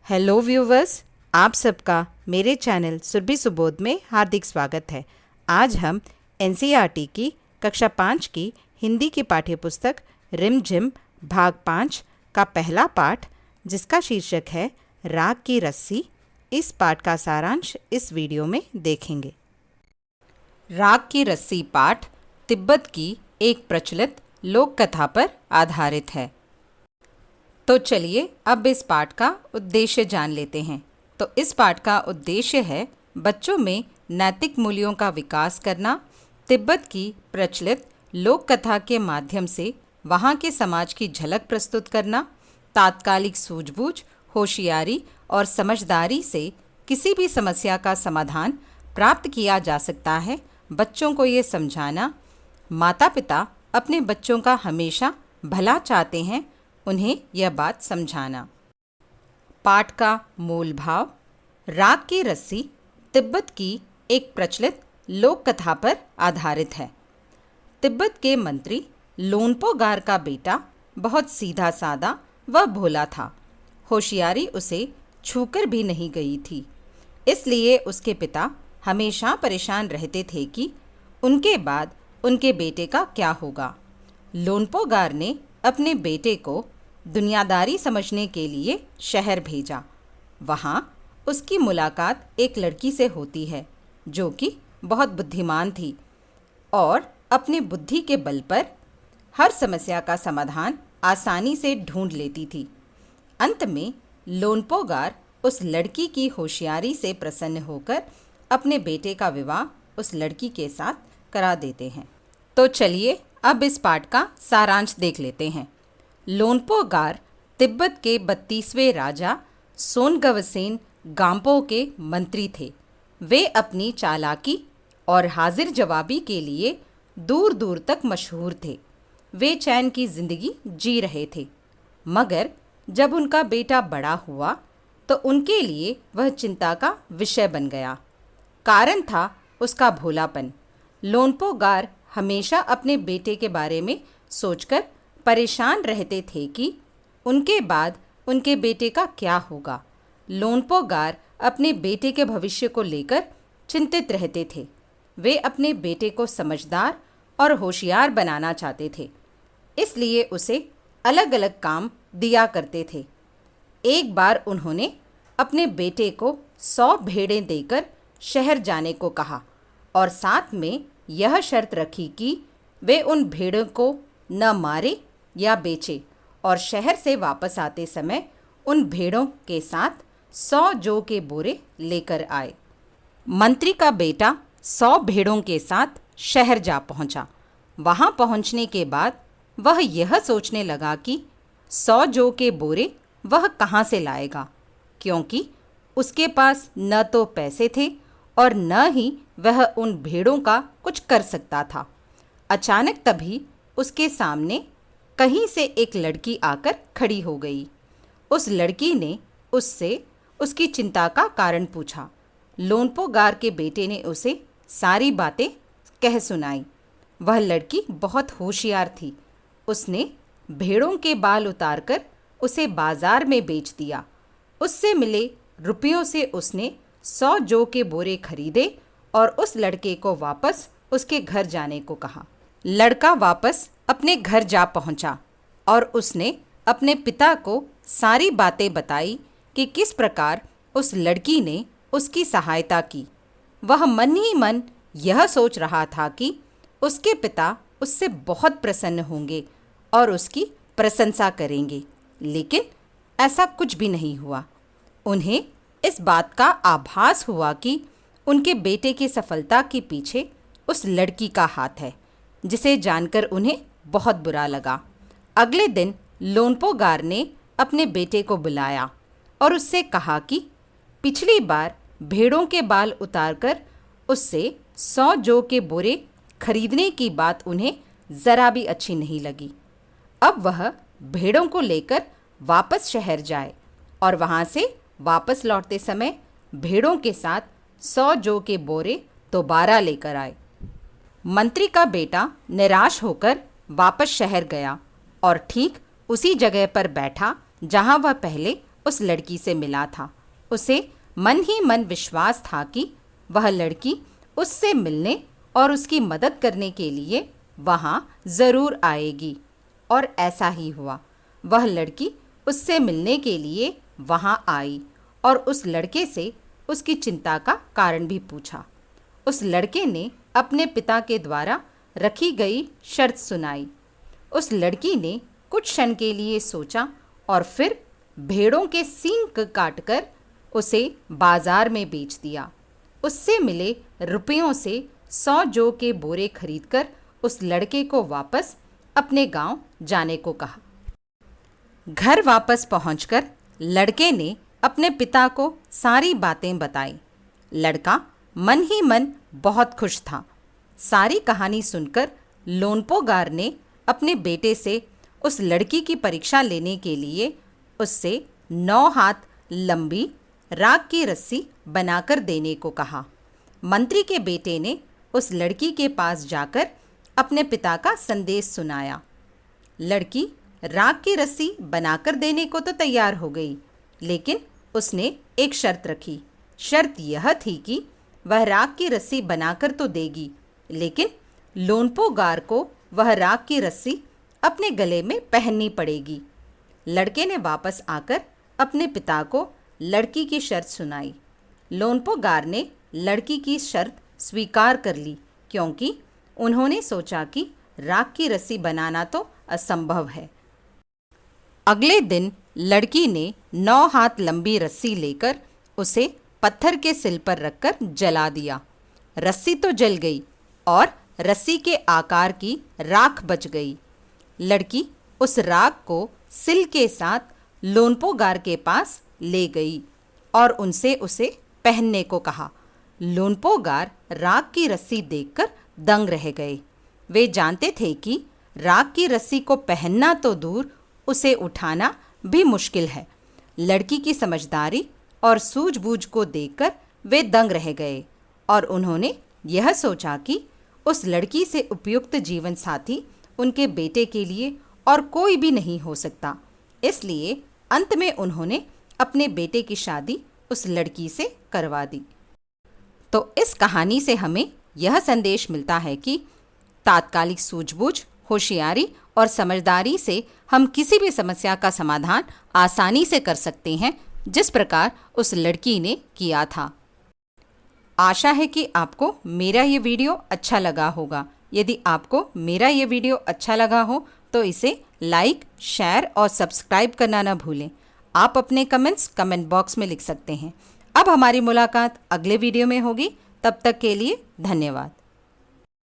Hello viewers, आप सबका मेरे चैनल सुरभि सुबोध में हार्दिक स्वागत है। आज हम एनसीईआरटी की कक्षा 5 की हिंदी की पाठ्यपुस्तक रिमझिम भाग 5 का पहला पाठ, जिसका शीर्षक है राग की रस्सी, इस पाठ का सारांश इस वीडियो में देखेंगे। राग की रस्सी पाठ तिब्बत की एक प्रचलित लोक कथा पर आधारित है। तो चलिए अब इस पाठ का उद्देश्य जान लेते हैं। तो इस पाठ का उद्देश्य है बच्चों में नैतिक मूल्यों का विकास करना, तिब्बत की प्रचलित लोक कथा के माध्यम से वहाँ के समाज की झलक प्रस्तुत करना, तात्कालिक सूझबूझ, होशियारी और समझदारी से किसी भी समस्या का समाधान प्राप्त किया जा सकता है। बच्चों को ये समझाना, माता पिता अपने बच्चों का हमेशा भला चाहते हैं, उन्हें यह बात समझाना। पाठ का मूल भाव। राग की रस्सी तिब्बत की एक प्रचलित लोक कथा पर आधारित है। तिब्बत के मंत्री लोनपो-गार का बेटा बहुत सीधा सादा व भोला था। होशियारी उसे छूकर भी नहीं गई थी, इसलिए उसके पिता हमेशा परेशान रहते थे कि उनके बाद उनके बेटे का क्या होगा। लोनपो-गार ने अपने बेटे को दुनियादारी समझने के लिए शहर भेजा। वहाँ उसकी मुलाकात एक लड़की से होती है जो कि बहुत बुद्धिमान थी और अपने बुद्धि के बल पर हर समस्या का समाधान आसानी से ढूंढ लेती थी। अंत में लोनपो-गार उस लड़की की होशियारी से प्रसन्न होकर अपने बेटे का विवाह उस लड़की के साथ करा देते हैं। तो चलिए अब इस पाठ का सारांश देख लेते हैं। लोनपो-गार तिब्बत के 32वें राजा सोनगवसेन गाम्पो के मंत्री थे। वे अपनी चालाकी और हाजिर जवाबी के लिए दूर दूर तक मशहूर थे। वे चैन की जिंदगी जी रहे थे, मगर जब उनका बेटा बड़ा हुआ तो उनके लिए वह चिंता का विषय बन गया। कारण था उसका भोलापन। लोनपो-गार हमेशा अपने बेटे के बारे में सोचकर परेशान रहते थे कि उनके बाद उनके बेटे का क्या होगा। लोनपो-गार अपने बेटे के भविष्य को लेकर चिंतित रहते थे। वे अपने बेटे को समझदार और होशियार बनाना चाहते थे, इसलिए उसे अलग अलग काम दिया करते थे। एक बार उन्होंने अपने बेटे को 100 भेड़ें देकर शहर जाने को कहा और साथ में यह शर्त रखी कि वे उन भेड़ों को न मारे या बेचे और शहर से वापस आते समय उन भेड़ों के साथ 100 जौ के बोरे लेकर आए। मंत्री का बेटा 100 भेड़ों के साथ शहर जा पहुंचा। वहां पहुंचने के बाद वह यह सोचने लगा कि 100 जौ के बोरे वह कहां से लाएगा, क्योंकि उसके पास न तो पैसे थे और न ही वह उन भेड़ों का कुछ कर सकता था। अचानक तभी उसके सामने कहीं से एक लड़की आकर खड़ी हो गई। उस लड़की ने उससे उसकी चिंता का कारण पूछा। लोनपो-गार के बेटे ने उसे सारी बातें कह सुनाई। वह लड़की बहुत होशियार थी। उसने भेड़ों के बाल उतारकर उसे बाजार में बेच दिया। उससे मिले रुपयों से उसने 100 जौ के बोरे खरीदे और उस लड़के को वापस उसके घर जाने को कहा। लड़का वापस अपने घर जा पहुंचा और उसने अपने पिता को सारी बातें बताई कि किस प्रकार उस लड़की ने उसकी सहायता की। वह मन ही मन यह सोच रहा था कि उसके पिता उससे बहुत प्रसन्न होंगे और उसकी प्रशंसा करेंगे, लेकिन ऐसा कुछ भी नहीं हुआ। उन्हें इस बात का आभास हुआ कि उनके बेटे की सफलता के पीछे उस लड़की का हाथ है, जिसे जानकर उन्हें बहुत बुरा लगा। अगले दिन लोनपो-गार ने अपने बेटे को बुलाया और उससे कहा कि पिछली बार भेड़ों के बाल उतारकर उससे 100 जौ के बोरे खरीदने की बात उन्हें ज़रा भी अच्छी नहीं लगी। अब वह भेड़ों को लेकर वापस शहर जाए और वहाँ से वापस लौटते समय भेड़ों के साथ 100 जौ के बोरे दोबारा लेकर आए। मंत्री का बेटा निराश होकर वापस शहर गया और ठीक उसी जगह पर बैठा जहां वह पहले उस लड़की से मिला था। उसे मन ही मन विश्वास था कि वह लड़की उससे मिलने और उसकी मदद करने के लिए वहाँ ज़रूर आएगी। और ऐसा ही हुआ। वह लड़की उससे मिलने के लिए वहाँ आई और उस लड़के से उसकी चिंता का कारण भी पूछा। उस लड़के ने अपने पिता के द्वारा रखी गई शर्त सुनाई। उस लड़की ने कुछ क्षण के लिए सोचा और फिर भेड़ों के सींग काटकर उसे बाजार में बेच दिया। उससे मिले रुपयों से 100 जौ के बोरे खरीदकर उस लड़के को वापस अपने गांव जाने को कहा। घर वापस पहुंचकर लड़के ने अपने पिता को सारी बातें बताई। लड़का मन ही मन बहुत खुश था। सारी कहानी सुनकर लोनपोगार ने अपने बेटे से उस लड़की की परीक्षा लेने के लिए उससे 9 हाथ लंबी राख की रस्सी बनाकर देने को कहा। मंत्री के बेटे ने उस लड़की के पास जाकर अपने पिता का संदेश सुनाया। लड़की राख की रस्सी बनाकर देने को तो तैयार हो गई, लेकिन उसने एक शर्त रखी। शर्त यह थी कि वह राख की रस्सी बनाकर तो देगी, लेकिन लोनपोगार को वह राख की रस्सी अपने गले में पहननी पड़ेगी। लड़के ने वापस आकर अपने पिता को लड़की की शर्त सुनाई। लोनपोगार ने लड़की की शर्त स्वीकार कर ली, क्योंकि उन्होंने सोचा कि राख की रस्सी बनाना तो असंभव है। अगले दिन लड़की ने 9 हाथ लंबी रस्सी लेकर उसे पत्थर के सिल पर रखकर जला दिया। रस्सी तो जल गई और रस्सी के आकार की राख बच गई। लड़की उस राख को सिल के साथ लोनपोगार के पास ले गई और उनसे उसे पहनने को कहा। लोनपोगार राख की रस्सी देखकर दंग रह गए। वे जानते थे कि राख की रस्सी को पहनना तो दूर, उसे उठाना भी मुश्किल है। लड़की की समझदारी और सूझबूझ को देखकर वे दंग रह गए और उन्होंने यह सोचा कि उस लड़की से उपयुक्त जीवन साथी उनके बेटे के लिए और कोई भी नहीं हो सकता। इसलिए अंत में उन्होंने अपने बेटे की शादी उस लड़की से करवा दी। तो इस कहानी से हमें यह संदेश मिलता है कि तात्कालिक सूझबूझ, होशियारी और समझदारी से हम किसी भी समस्या का समाधान आसानी से कर सकते हैं, जिस प्रकार उस लड़की ने किया था। आशा है कि आपको मेरा ये वीडियो अच्छा लगा होगा। यदि आपको मेरा ये वीडियो अच्छा लगा हो तो इसे लाइक, शेयर और सब्सक्राइब करना ना भूलें। आप अपने कमेंट्स कमेंट बॉक्स में लिख सकते हैं। अब हमारी मुलाकात अगले वीडियो में होगी। तब तक के लिए धन्यवाद।